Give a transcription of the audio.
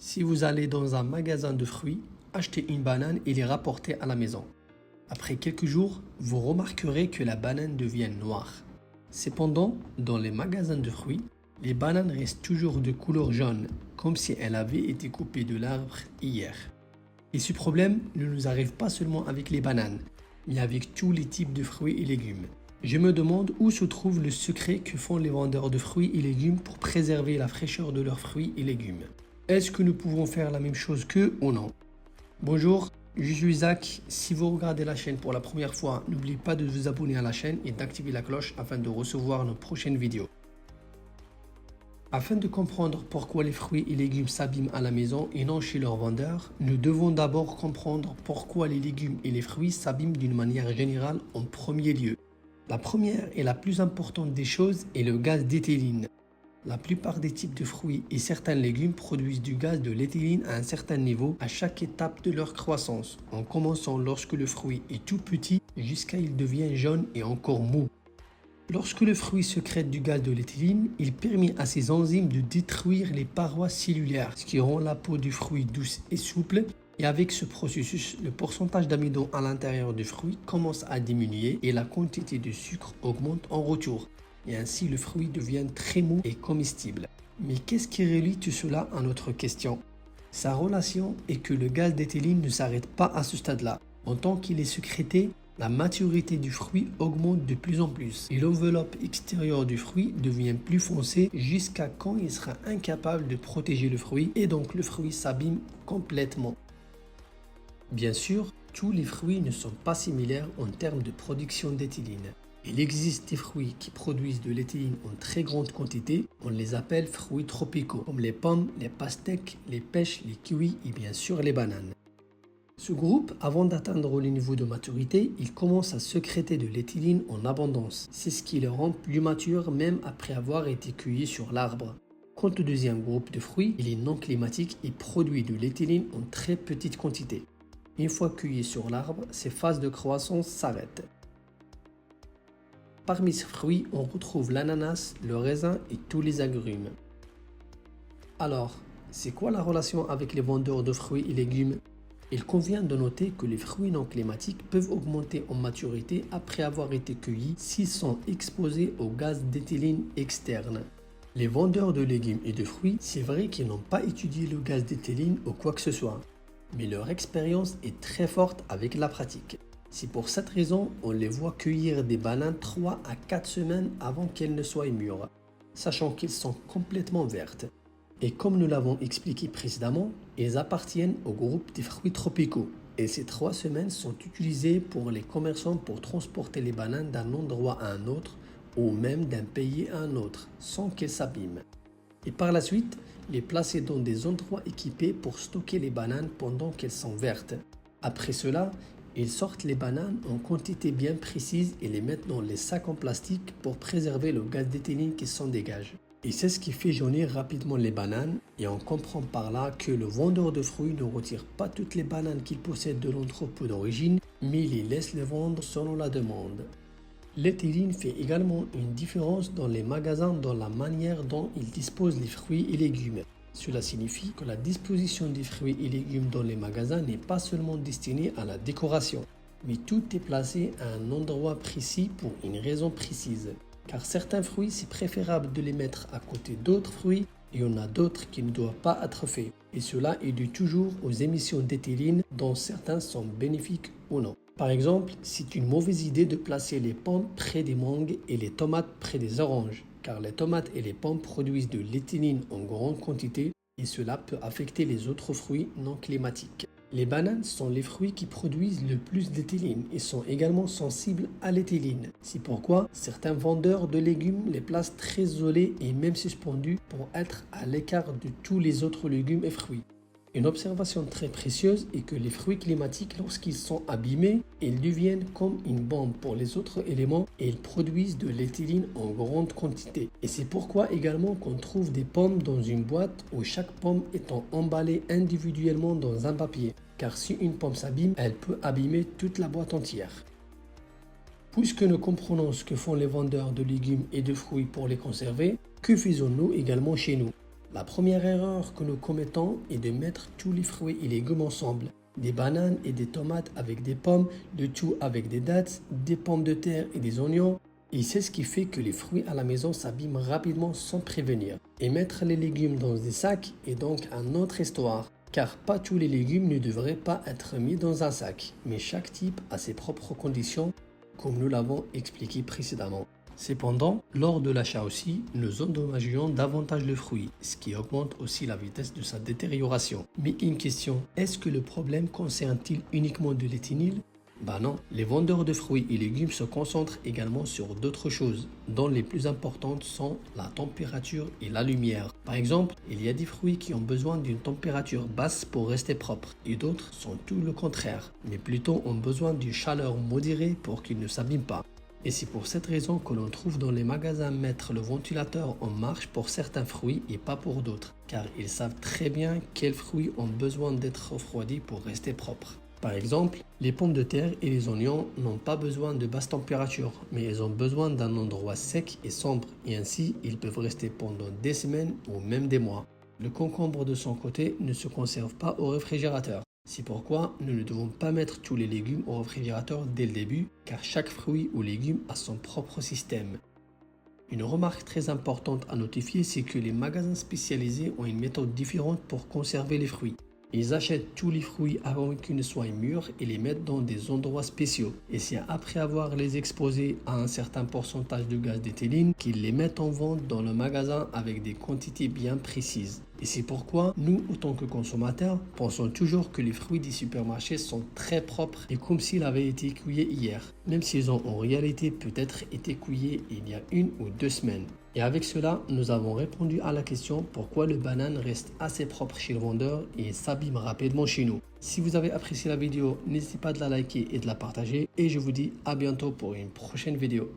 Si vous allez dans un magasin de fruits, achetez une banane et les rapportez à la maison. Après quelques jours, vous remarquerez que la banane devient noire. Cependant, dans les magasins de fruits, les bananes restent toujours de couleur jaune, comme si elles avaient été coupées de l'arbre hier. Et ce problème ne nous arrive pas seulement avec les bananes, mais avec tous les types de fruits et légumes. Je me demande où se trouve le secret que font les vendeurs de fruits et légumes pour préserver la fraîcheur de leurs fruits et légumes. Est-ce que nous pouvons faire la même chose qu'eux ou non? Bonjour, je suis Zach. Si vous regardez la chaîne pour la première fois, n'oubliez pas de vous abonner à la chaîne et d'activer la cloche afin de recevoir nos prochaines vidéos. Afin de comprendre pourquoi les fruits et légumes s'abîment à la maison et non chez leurs vendeurs, nous devons d'abord comprendre pourquoi les légumes et les fruits s'abîment d'une manière générale en premier lieu. La première et la plus importante des choses est le gaz d'éthylène. La plupart des types de fruits et certains légumes produisent du gaz de l'éthylène à un certain niveau à chaque étape de leur croissance, en commençant lorsque le fruit est tout petit jusqu'à il devient jaune et encore mou. Lorsque le fruit sécrète du gaz de l'éthylène, il permet à ses enzymes de détruire les parois cellulaires, ce qui rend la peau du fruit douce et souple. Et avec ce processus, le pourcentage d'amidon à l'intérieur du fruit commence à diminuer et la quantité de sucre augmente en retour. Et ainsi le fruit devient très mou et comestible. Mais qu'est-ce qui relie tout cela à notre question? Sa relation est que le gaz d'éthylène ne s'arrête pas à ce stade-là. En tant qu'il est sécrété, la maturité du fruit augmente de plus en plus et l'enveloppe extérieure du fruit devient plus foncée jusqu'à quand il sera incapable de protéger le fruit et donc le fruit s'abîme complètement. Bien sûr, tous les fruits ne sont pas similaires en termes de production d'éthylène. Il existe des fruits qui produisent de l'éthylène en très grande quantité, on les appelle fruits tropicaux, comme les pommes, les pastèques, les pêches, les kiwis et bien sûr les bananes. Ce groupe, avant d'atteindre le niveau de maturité, il commence à sécréter de l'éthylène en abondance. C'est ce qui le rend plus mature même après avoir été cueilli sur l'arbre. Quant au deuxième groupe de fruits, il est non climatique et produit de l'éthylène en très petite quantité. Une fois cueilli sur l'arbre, ces phases de croissance s'arrêtent. Parmi ces fruits, on retrouve l'ananas, le raisin et tous les agrumes. Alors, c'est quoi la relation avec les vendeurs de fruits et légumes? Il convient de noter que les fruits non climatiques peuvent augmenter en maturité après avoir été cueillis s'ils sont exposés au gaz d'éthylène externe. Les vendeurs de légumes et de fruits, c'est vrai qu'ils n'ont pas étudié le gaz d'éthylène ou quoi que ce soit, mais leur expérience est très forte avec la pratique. C'est pour cette raison on les voit cueillir des bananes 3 à 4 semaines avant qu'elles ne soient mûres, sachant qu'elles sont complètement vertes. Et comme nous l'avons expliqué précédemment, elles appartiennent au groupe des fruits tropicaux. Et ces 3 semaines sont utilisées pour les commerçants pour transporter les bananes d'un endroit à un autre ou même d'un pays à un autre sans qu'elles s'abîment. Et par la suite, les placer dans des endroits équipés pour stocker les bananes pendant qu'elles sont vertes. Après cela, ils sortent les bananes en quantité bien précise et les mettent dans les sacs en plastique pour préserver le gaz d'éthylène qui s'en dégage. Et c'est ce qui fait jaunir rapidement les bananes et on comprend par là que le vendeur de fruits ne retire pas toutes les bananes qu'il possède de l'entrepôt d'origine, mais il les laisse les vendre selon la demande. L'éthylène fait également une différence dans les magasins dans la manière dont ils disposent les fruits et légumes. Cela signifie que la disposition des fruits et légumes dans les magasins n'est pas seulement destinée à la décoration, mais tout est placé à un endroit précis pour une raison précise. Car certains fruits, c'est préférable de les mettre à côté d'autres fruits et on a d'autres qui ne doivent pas être faits. Et cela est dû toujours aux émissions d'éthylène dont certains sont bénéfiques ou non. Par exemple, c'est une mauvaise idée de placer les pommes près des mangues et les tomates près des oranges, car les tomates et les pommes produisent de l'éthylène en grande quantité et cela peut affecter les autres fruits non climatiques. Les bananes sont les fruits qui produisent le plus d'éthylène et sont également sensibles à l'éthylène. C'est pourquoi certains vendeurs de légumes les placent très isolés et même suspendus pour être à l'écart de tous les autres légumes et fruits. Une observation très précieuse est que les fruits climatiques, lorsqu'ils sont abîmés, ils deviennent comme une bombe pour les autres éléments et ils produisent de l'éthylène en grande quantité. Et c'est pourquoi également qu'on trouve des pommes dans une boîte où chaque pomme étant emballée individuellement dans un papier. Car si une pomme s'abîme, elle peut abîmer toute la boîte entière. Puisque nous comprenons ce que font les vendeurs de légumes et de fruits pour les conserver, que faisons-nous également chez nous? La première erreur que nous commettons est de mettre tous les fruits et légumes ensemble. Des bananes et des tomates avec des pommes, le tout avec des dattes, des pommes de terre et des oignons. Et c'est ce qui fait que les fruits à la maison s'abîment rapidement sans prévenir. Et mettre les légumes dans des sacs est donc une autre histoire. Car pas tous les légumes ne devraient pas être mis dans un sac, mais chaque type a ses propres conditions, comme nous l'avons expliqué précédemment. Cependant, lors de l'achat aussi, nous endommageons davantage le fruit, ce qui augmente aussi la vitesse de sa détérioration. Mais une question, est-ce que le problème concerne-t-il uniquement de l'éthynyle? Non, les vendeurs de fruits et légumes se concentrent également sur d'autres choses, dont les plus importantes sont la température et la lumière. Par exemple, il y a des fruits qui ont besoin d'une température basse pour rester propres, et d'autres sont tout le contraire, mais plutôt ont besoin d'une chaleur modérée pour qu'ils ne s'abîment pas. Et c'est pour cette raison que l'on trouve dans les magasins mettre le ventilateur en marche pour certains fruits et pas pour d'autres, car ils savent très bien quels fruits ont besoin d'être refroidis pour rester propres. Par exemple, les pommes de terre et les oignons n'ont pas besoin de basse température, mais ils ont besoin d'un endroit sec et sombre, et ainsi ils peuvent rester pendant des semaines ou même des mois. Le concombre de son côté ne se conserve pas au réfrigérateur. C'est pourquoi nous ne devons pas mettre tous les légumes au réfrigérateur dès le début, car chaque fruit ou légume a son propre système. Une remarque très importante à notifier, c'est que les magasins spécialisés ont une méthode différente pour conserver les fruits. Ils achètent tous les fruits avant qu'ils ne soient mûrs et les mettent dans des endroits spéciaux. Et c'est après avoir les exposés à un certain pourcentage de gaz d'éthylène qu'ils les mettent en vente dans le magasin avec des quantités bien précises. Et c'est pourquoi nous, en tant que consommateurs, pensons toujours que les fruits des supermarchés sont très propres et comme s'ils avaient été cueillis hier, même s'ils ont en réalité peut-être été cueillis il y a 1 ou 2 semaines. Et avec cela, nous avons répondu à la question pourquoi le banane reste assez propre chez le vendeur et s'abîme rapidement chez nous. Si vous avez apprécié la vidéo, n'hésitez pas de la liker et de la partager et je vous dis à bientôt pour une prochaine vidéo.